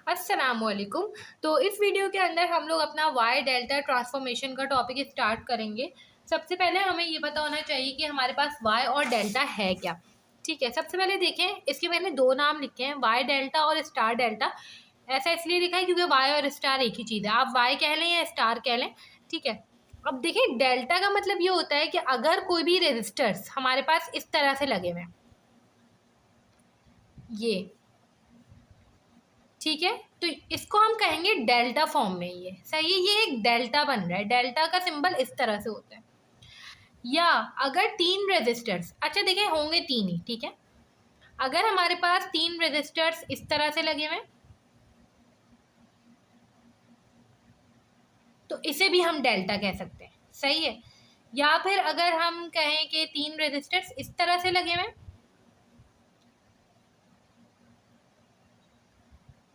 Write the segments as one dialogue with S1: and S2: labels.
S1: अस्सलामुअलैकुम। तो इस वीडियो के अंदर हम लोग अपना वाई डेल्टा ट्रांसफॉर्मेशन का टॉपिक स्टार्ट करेंगे। सबसे पहले हमें ये पता होना चाहिए कि हमारे पास वाई और डेल्टा है क्या। ठीक है, सबसे पहले देखें, इसके मैंने दो नाम लिखे हैं, वाई डेल्टा और स्टार डेल्टा। ऐसा इसलिए लिखा है क्योंकि वाई और स्टार एक ही चीज़ है, आप वाई कह लें या स्टार कह लें। ठीक है, अब देखिए डेल्टा का मतलब ये होता है कि अगर कोई भी रेजिस्टर्स हमारे पास इस तरह से लगे हुए हैं, ये ठीक है, तो इसको हम कहेंगे डेल्टा फॉर्म में। ये सही है, ये एक डेल्टा बन रहा है। डेल्टा का सिंबल इस तरह से होता है। या अगर तीन रेजिस्टर्स, अच्छा देखिए होंगे तीन ही, ठीक है, अगर हमारे पास तीन रेजिस्टर्स इस तरह से लगे हुए तो इसे भी हम डेल्टा कह सकते हैं। सही है, या फिर अगर हम कहें कि तीन रेजिस्टर्स इस तरह से लगे हुए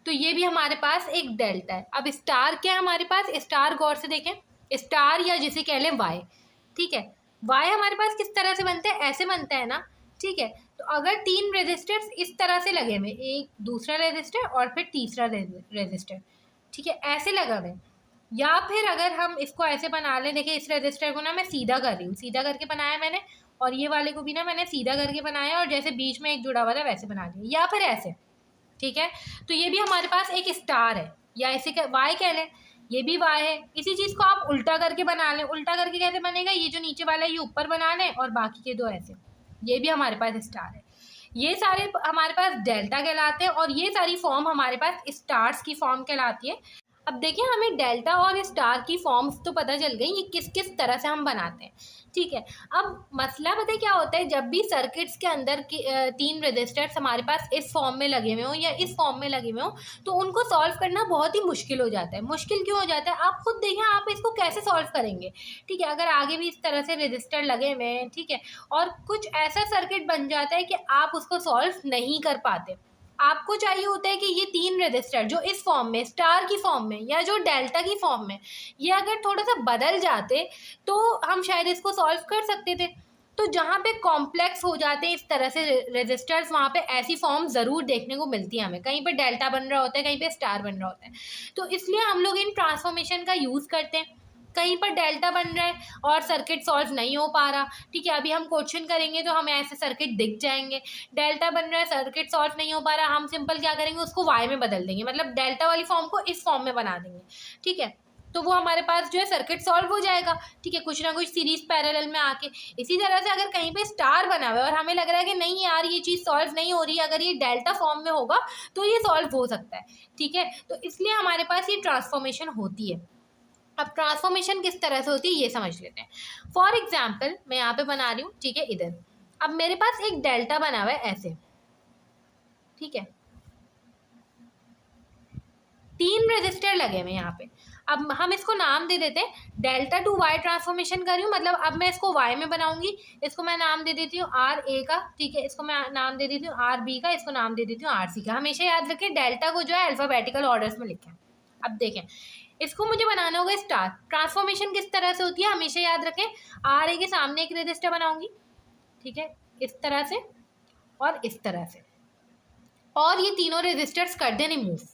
S1: तो ये भी हमारे पास एक डेल्टा है। अब स्टार क्या है हमारे पास, स्टार गौर से देखें, स्टार या जिसे कह लें वाई। ठीक है, वाई हमारे पास किस तरह से बनता है, ऐसे बनता है ना। ठीक है, तो अगर तीन रेजिस्टर्स इस तरह से लगे हुए, एक दूसरा रेजिस्टर और फिर तीसरा रेजिस्टर, ठीक है, ऐसे लगा हुए, या फिर अगर हम इसको ऐसे बना लें, देखिए इस रजिस्टर को ना मैं सीधा कर रही हूँ, सीधा करके बनाया मैंने, और ये वाले को भी ना मैंने सीधा करके बनाया, और जैसे बीच में एक जुड़ा हुआ था वैसे बना दिया, या फिर ऐसे। ठीक है, तो ये भी हमारे पास एक स्टार है, या इसे वाई कह लें, ये भी वाई है। इसी चीज़ को आप उल्टा करके बना लें, उल्टा करके कैसे बनेगा, ये जो नीचे वाला है ये ऊपर बना लें और बाकी के दो ऐसे, ये भी हमारे पास स्टार है। ये सारे हमारे पास डेल्टा कहलाते हैं, और ये सारी फॉर्म हमारे पास स्टार्स की फॉर्म कहलाती है। अब देखिए हमें डेल्टा और स्टार की फॉर्म्स तो पता चल गई, ये किस किस तरह से हम बनाते हैं। ठीक है, अब मसला पता है क्या होता है, जब भी सर्किट्स के अंदर की तीन रजिस्टर्स हमारे पास इस फॉर्म में लगे हुए हों या इस फॉर्म में लगे हुए हों, तो उनको सॉल्व करना बहुत ही मुश्किल हो जाता है। मुश्किल क्यों हो जाता है, आप खुद देखें, आप इसको कैसे सॉल्व करेंगे। ठीक है, अगर आगे भी इस तरह से रजिस्टर लगे हुए हैं, ठीक है, और कुछ ऐसा सर्किट बन जाता है कि आप उसको सॉल्व नहीं कर पाते। आपको चाहिए होता है कि ये तीन रजिस्टर जो इस फॉर्म में, स्टार की फॉर्म में या जो डेल्टा की फॉर्म में, ये अगर थोड़ा सा बदल जाते तो हम शायद इसको सॉल्व कर सकते थे। तो जहाँ पे कॉम्प्लेक्स हो जाते हैं इस तरह से रजिस्टर्स, वहाँ पे ऐसी फॉर्म ज़रूर देखने को मिलती है हमें। कहीं पे डेल्टा बन रहा होता है, कहीं पे स्टार बन रहा होता है, तो इसलिए हम लोग इन ट्रांसफॉर्मेशन का यूज़ करते हैं। कहीं पर डेल्टा बन रहा है और सर्किट सॉल्व नहीं हो पा रहा, ठीक है, अभी हम क्वेश्चन करेंगे तो हमें ऐसे सर्किट दिख जाएंगे। डेल्टा बन रहा है, सर्किट सॉल्व नहीं हो पा रहा, हम सिंपल क्या करेंगे, उसको वाई में बदल देंगे, मतलब डेल्टा वाली फॉर्म को इस फॉर्म में बना देंगे। ठीक है, तो वो हमारे पास जो है सर्किट सॉल्व हो जाएगा। ठीक है, कुछ ना कुछ सीरीज पैरेलल में आके। इसी तरह से अगर कहीं पे स्टार बना हुआ है और हमें लग रहा है कि नहीं यार ये चीज़ सॉल्व नहीं हो रही है, अगर ये डेल्टा फॉर्म में होगा तो ये सॉल्व हो सकता है। ठीक है, तो इसलिए हमारे पास ये ट्रांसफॉर्मेशन होती है। अब ट्रांसफॉर्मेशन किस तरह से होती है ये समझ लेते हैं। फॉर एग्जाम्पल मैं यहाँ पे बना रही हूँ, ठीक है, इधर अब मेरे पास एक डेल्टा बना हुआ है ऐसे। ठीक है, तीन रजिस्टर लगे हुए यहाँ पे। अब हम इसको नाम दे देते हैं डेल्टा टू वाई ट्रांसफॉर्मेशन कर रही हूँ, मतलब अब मैं इसको वाई में बनाऊंगी। इसको मैं नाम दे देती हूँ आर ए का, ठीक है, इसको मैं नाम दे देती हूँ आर बी का, इसको नाम दे देती हूँ आर सी का। हमेशा याद रखें डेल्टा को जो है अल्फाबेटिकल ऑर्डर्स में लिखें। अब देखें, इसको मुझे बनाना होगा स्टार। ट्रांसफॉर्मेशन किस तरह से होती है हमेशा याद रखें, आर ए के सामने एक रजिस्टर बनाऊंगी, ठीक है, इस तरह से और इस तरह से, और ये तीनों रजिस्टर्स कर दें रिमूव।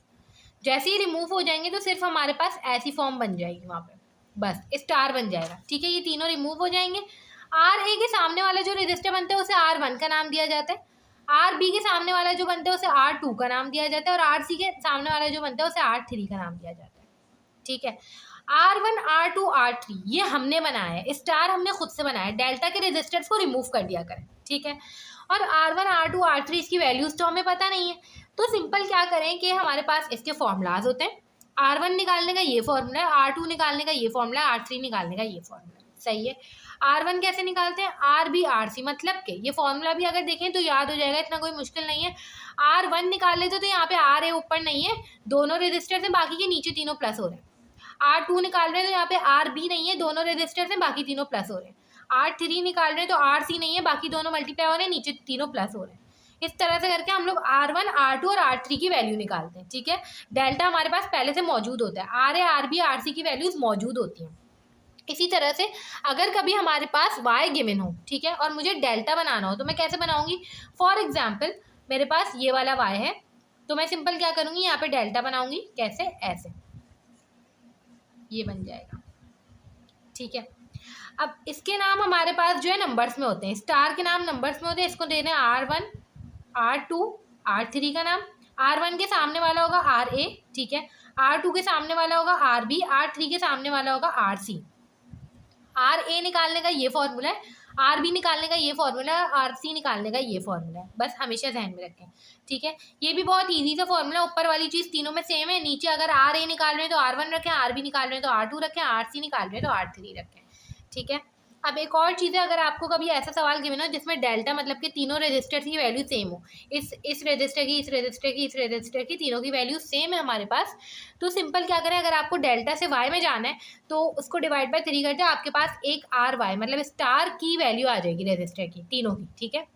S1: जैसे ही रिमूव हो जाएंगे तो सिर्फ हमारे पास ऐसी फॉर्म बन जाएगी वहाँ पे, बस स्टार बन जाएगा। ठीक है, ये तीनों रिमूव हो जाएंगे। आर ए के सामने वाला जो रजिस्टर बनता है उसे आर वन का नाम दिया जाता है, आर बी के सामने वाला जो बनता है उसे आर टू का नाम दिया जाता है, और आर सी के सामने वाला जो बनता है उसे आर थ्री का नाम दिया जाता है। ठीक है, R one R two R three ये हमने बनाया है, स्टार हमने खुद से बनाया है, डेल्टा के रजिस्टर्स को रिमूव कर दिया करें। ठीक है, और R one R two R three इसकी वैल्यूज तो हमें पता नहीं है, तो सिंपल क्या करें कि हमारे पास इसके फॉर्मूलाज होते हैं। आर वन निकालने का ये फॉर्मूला है, आर टू निकालने का ये फॉर्मूला है, आर थ्री निकालने का ये फॉर्मूला है। सही है, आर वन कैसे निकालते हैं, आर बी आर सी, मतलब के ये फॉर्मूला भी अगर देखें तो याद हो जाएगा, इतना कोई मुश्किल नहीं है। आर वन निकाल लेते तो यहाँ पे आर ए ऊपर नहीं है, दोनों रजिस्टर से बाकी के नीचे तीनों प्लस हो रहे हैं। आर टू निकाल रहे हैं तो यहाँ पे आर बी नहीं है, दोनों रजिस्टर से बाकी तीनों प्लस हो रहे हैं। आर थ्री निकाल रहे हैं तो आर सी नहीं है, बाकी दोनों मल्टीप्लाई हो रहे हैं, नीचे तीनों प्लस हो रहे हैं। इस तरह से करके हम लोग आर वन आर टू और आर थ्री की वैल्यू निकालते हैं। ठीक है, डेल्टा हमारे पास पहले से मौजूद होता है, R A R B R C की वैल्यूज मौजूद होती हैं। इसी तरह से अगर कभी हमारे पास वाई गिवन हो, ठीक है, और मुझे डेल्टा बनाना हो तो मैं कैसे बनाऊंगी। फॉर एग्जाम्पल मेरे पास ये वाला वाई है, तो मैं सिंपल क्या करूँगी, यहाँ पे डेल्टा बनाऊंगी, कैसे, ऐसे, ये बन जाएगा। ठीक है, अब इसके नाम हमारे पास जो है नंबर्स में होते हैं, स्टार के नाम नंबर्स में होते हैं। इसको देना R1, R2, R3 का नाम। R1 के सामने वाला होगा RA, ठीक है। R2 के सामने वाला होगा RB, R3 के सामने वाला होगा RC। RA निकालने का ये फॉर्मूला है, RB निकालने का ये फॉर्मूला है, RC निकालने का ये फॉर्मूला है, बस हमेशा ध्यान में रखें। ठीक है, ये भी बहुत इजी सा फॉर्मूला, ऊपर वाली चीज़ तीनों में सेम है। नीचे अगर RA निकाल रहे हैं तो R1 रखें, RB निकाल रहे हैं तो R2 रखें, RC निकाल रहे हैं तो R3 रखें। ठीक है, अब एक और चीज़ है, अगर आपको कभी ऐसा सवाल गिवन हो जिसमें डेल्टा मतलब कि तीनों रजिस्टर की वैल्यू सेम हो, इस रजिस्टर की, इस रजिस्टर की, इस रजिस्टर की, तीनों की वैल्यू सेम है हमारे पास, तो सिंपल क्या करें, अगर आपको डेल्टा से वाई में जाना है तो उसको डिवाइड बाय 3 करते हैं, आपके पास एक आर वाई मतलब स्टार की वैल्यू आ जाएगी रजिस्टर की, तीनों की। ठीक है,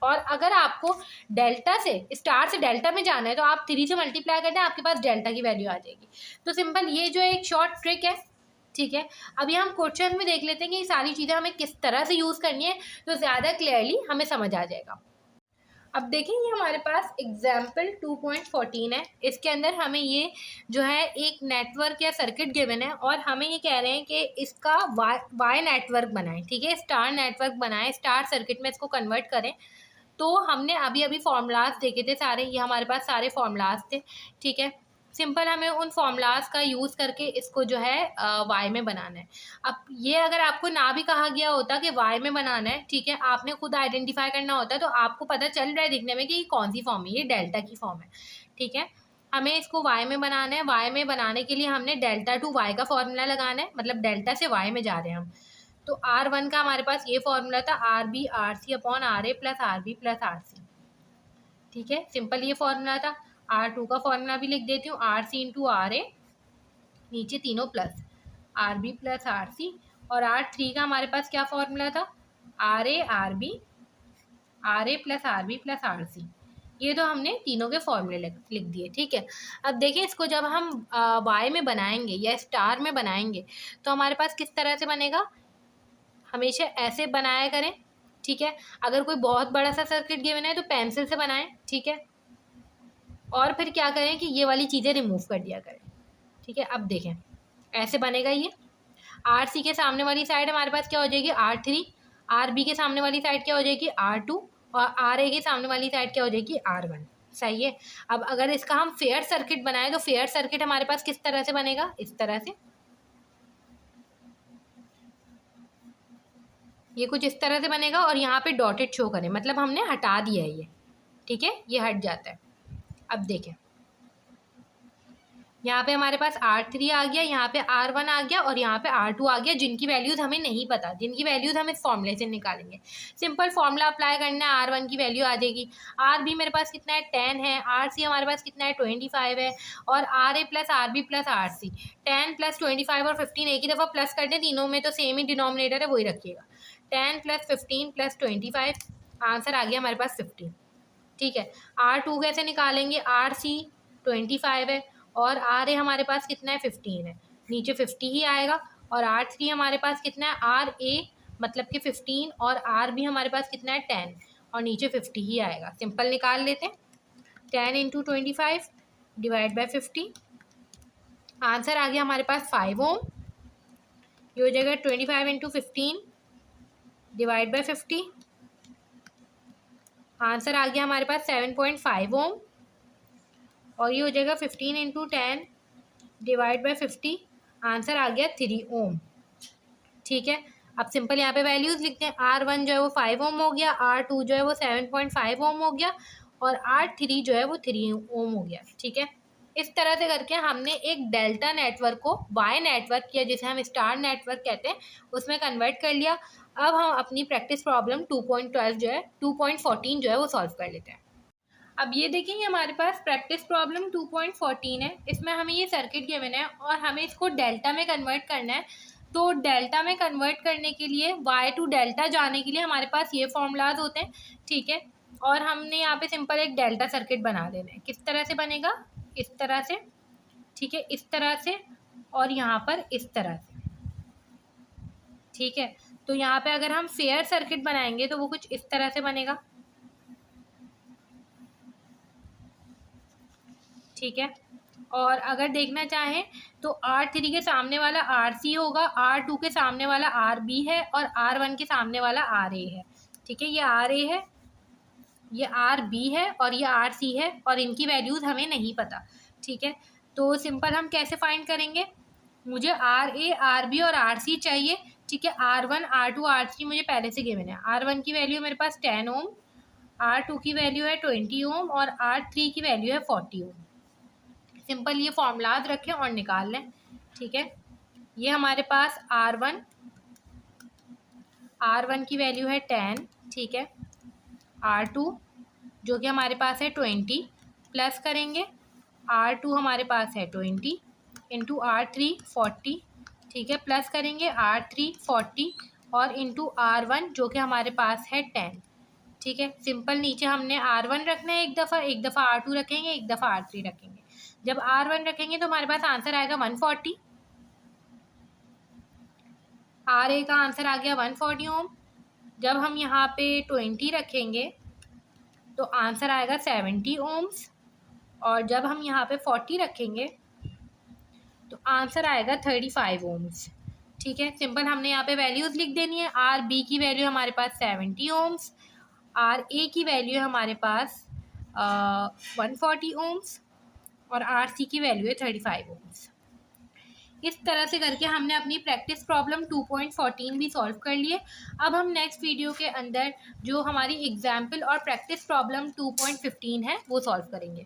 S1: और अगर आपको डेल्टा से स्टार से डेल्टा में जाना है तो आप 3 से मल्टीप्लाई करते हैं, आपके पास डेल्टा की वैल्यू आ जाएगी। तो सिंपल ये जो एक शॉर्ट ट्रिक है। ठीक है, अभी हम क्वेश्चन में देख लेते हैं कि ये सारी चीज़ें हमें किस तरह से यूज़ करनी है, तो ज़्यादा क्लियरली हमें समझ आ जाएगा। अब देखेंगे हमारे पास एग्जाम्पल 2.14 है, इसके अंदर हमें ये जो है एक नेटवर्क या सर्किट गिवन है और हमें ये कह रहे हैं कि इसका वाई नेटवर्क बनाएं। ठीक है, स्टार नेटवर्क बनाएं, स्टार सर्किट में इसको कन्वर्ट करें। तो हमने अभी अभी फॉर्मूलाज देखे थे सारे, ये हमारे पास सारे फॉर्मूलाज थे। ठीक है, सिंपल हमें उन फॉर्मूलाज का यूज़ करके इसको जो है वाई में बनाना है। अब ये अगर आपको ना भी कहा गया होता कि वाई में बनाना है, ठीक है, आपने खुद आइडेंटिफाई करना होता, तो आपको पता चल रहा है दिखने में कि ये कौन सी फॉर्म है, ये डेल्टा की फॉर्म है। ठीक है, हमें इसको वाई में बनाना है। वाई में बनाने के लिए हमने डेल्टा टू वाई का फॉर्मूला लगाना है, मतलब डेल्टा से वाई में जा रहे हैं हम। तो R1 का हमारे पास ये फॉर्मूला था, RB RC upon RA plus RB plus RC। ठीक है, सिंपल ये फॉर्मूला था। R2 का फॉर्मूला भी लिख देती हूँ, RC इंटू RA, नीचे तीनों प्लस, RB प्लस RC, और R3 का हमारे पास क्या फॉर्मूला था, RA RB, RA plus RB plus RC। ये तो हमने तीनों के फॉर्मूले लिख दिए। ठीक है, अब देखिए इसको जब हम वाई में बनाएंगे या स्टार में बनाएंगे तो हमारे पास किस तरह से बनेगा, हमेशा ऐसे बनाया करें। ठीक है, अगर कोई बहुत बड़ा सा सर्किट गिवन है तो पेंसिल से बनाएं। ठीक है, और फिर क्या करें कि ये वाली चीज़ें रिमूव कर दिया करें। ठीक है, अब देखें ऐसे बनेगा ये। RC के सामने वाली साइड हमारे पास क्या हो जाएगी, R3, RB के सामने वाली साइड क्या हो जाएगी, R2, और RA के सामने वाली साइड क्या हो जाएगी, R1। सही है, अब अगर इसका हम फेयर सर्किट बनाए तो फेयर सर्किट हमारे पास किस तरह से बनेगा, इस तरह से, ये कुछ इस तरह से बनेगा, और यहाँ पे डॉटेड शो करें, मतलब हमने हटा दिया है ये। ठीक है, ये हट जाता है। अब देखें यहाँ पे हमारे पास R3 आ गया, यहाँ पे R1 आ गया, और यहाँ पे R2 आ गया, जिनकी वैल्यूज हमें नहीं पता, जिनकी वैल्यूज हम इस फॉर्मूले से निकालेंगे। सिंपल फॉर्मूला अप्लाई करना है, R1 की वैल्यू आ जाएगी, RB मेरे पास कितना है 10 है, RC हमारे पास कितना है 25 है, और RA plus RB plus RC 10 plus 25 और 15 एक ही दफ़ा प्लस कर दें, तीनों में तो सेम ही डिनोमिनेटर है, वही रखिएगा। 10 प्लस 15 प्लस 25, आंसर आ गया हमारे पास 15। ठीक है, R2 कैसे निकालेंगे, RC 25 है और RA हमारे पास कितना है 15 है, नीचे 50 ही आएगा, और R3 हमारे पास कितना है, RA मतलब कि 15, और RB हमारे पास कितना है 10, और नीचे 50 ही आएगा। सिंपल निकाल लेते हैं, 10 इंटू 25 डिवाइड बाई 50, आंसर आ गया हमारे पास 5 ओम। ये हो जाएगा 25 इंटू 15 डिवाइड बाई 50, आंसर आ गया हमारे पास 7.5 ओम, और ये हो जाएगा 15 इंटू 10 डिवाइड बाई 50, आंसर आ गया 3 ओम। ठीक है, अब सिंपल यहाँ पे वैल्यूज़ लिखते हैं, R1 जो है वो 5 ओम हो गया, R2 जो है वो 7.5 ओम हो गया, और R3 जो है वो 3 ओम हो गया। ठीक है, इस तरह से करके हमने एक डेल्टा नेटवर्क को वाई नेटवर्क या जिसे हम स्टार नेटवर्क कहते हैं उसमें कन्वर्ट कर लिया। अब हम अपनी प्रैक्टिस प्रॉब्लम 2.12 जो है 2.14 जो है वो सॉल्व कर लेते हैं। अब ये देखेंगे हमारे पास प्रैक्टिस प्रॉब्लम 2.14 है, इसमें हमें ये सर्किट गिवन है और हमें इसको डेल्टा में कन्वर्ट करना है। तो डेल्टा में कन्वर्ट करने के लिए वाई टू डेल्टा जाने के लिए हमारे पास ये फॉर्मूलाज होते हैं। ठीक है, और हमने यहाँ पे सिंपल एक डेल्टा सर्किट बना लेना है। किस तरह से बनेगा, इस तरह से, ठीक है, इस तरह से, और यहाँ पर इस तरह से। ठीक है, तो यहाँ पे अगर हम फेयर सर्किट बनाएंगे तो वो कुछ इस तरह से बनेगा। ठीक है। और अगर देखना चाहें तो R3 के सामने वाला RC होगा, R2 के सामने वाला RB है और R1 के सामने वाला RA है। ठीक है, ये RA है, ये RB है और ये RC है और इनकी वैल्यूज़ हमें नहीं पता। ठीक है, तो सिंपल हम कैसे फाइंड करेंगे, मुझे RA, RB और RC चाहिए। ठीक है, R1, R2, R3 मुझे पहले से गिवन है। R1 की वैल्यू मेरे पास 10 ओम, R2 की वैल्यू है 20 ओम और R3 की वैल्यू है 40 ओम। सिंपल ये फॉर्मूलाज रखें और निकाल लें। ठीक है, ये हमारे पास R1 की वैल्यू है 10। ठीक है, R2 जो कि हमारे पास है 20 प्लस करेंगे R2 हमारे पास है 20 इंटू R3 40। ठीक है, प्लस करेंगे R3 40 और इंटू R1 जो कि हमारे पास है 10। ठीक है, सिंपल नीचे हमने R1 रखना है एक दफ़ा R2 रखेंगे, एक दफ़ा R3 रखेंगे। जब R1 रखेंगे तो हमारे पास आंसर आएगा 140, RA का आंसर आ गया 140 ओम। जब हम यहाँ पे 20 रखेंगे तो आंसर आएगा 70 ओम्स और जब हम यहाँ पे 40 रखेंगे तो आंसर आएगा 35 ओम्स। ठीक है, सिंपल हमने यहाँ पे वैल्यूज़ लिख देनी है। RB की वैल्यू हमारे पास 70 ओम्स, RA की वैल्यू है हमारे पास 140 ओम्स और RC की वैल्यू है 35 ओम्स। इस तरह से करके हमने अपनी प्रैक्टिस प्रॉब्लम 2.14 भी सॉल्व कर लिए। अब हम नेक्स्ट वीडियो के अंदर जो हमारी एग्जाम्पल और प्रैक्टिस प्रॉब्लम 2.15 है वो सॉल्व करेंगे।